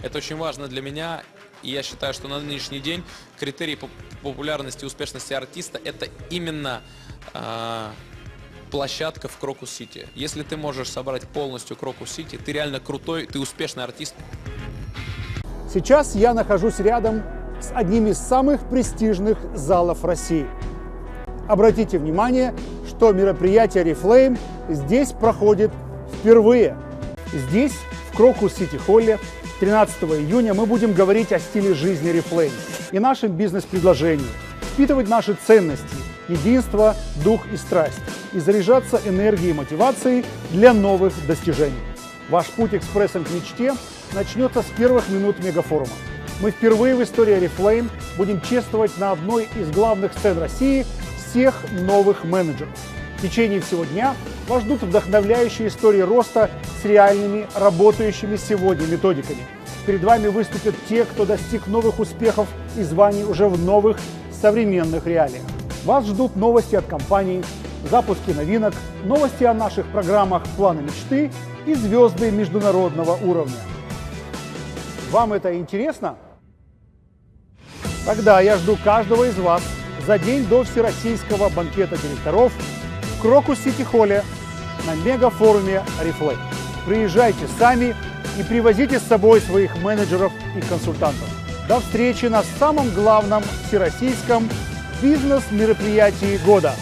Это очень важно для меня, и я считаю, что на нынешний день критерий популярности и успешности артиста – это именно площадка в Крокус-Сити. Если ты можешь собрать полностью Крокус-Сити, ты реально крутой, ты успешный артист. Сейчас я нахожусь рядом с одним из самых престижных залов России. Обратите внимание, что мероприятие Oriflame здесь проходит впервые. Здесь, в Крокус-Сити Холле, 13 июня мы будем говорить о стиле жизни Oriflame и нашем бизнес-предложении, впитывать наши ценности, единство, дух и страсть, и заряжаться энергией и мотивацией для новых достижений. Ваш путь экспрессом к мечте начнется с первых минут мегафорума. Мы впервые в истории Oriflame будем чествовать на одной из главных сцен России всех новых менеджеров. В течение всего дня вас ждут вдохновляющие истории роста с реальными, работающими сегодня методиками. Перед вами выступят те, кто достиг новых успехов и званий уже в новых современных реалиях. Вас ждут новости от компаний, запуски новинок, новости о наших программах «Планы мечты» и звезды международного уровня. Вам это интересно? Тогда я жду каждого из вас за день до Всероссийского банкета директоров в Крокус-Сити Холле на мегафоруме Oriflame. Приезжайте сами и привозите с собой своих менеджеров и консультантов. До встречи на самом главном всероссийском бизнес-мероприятии года.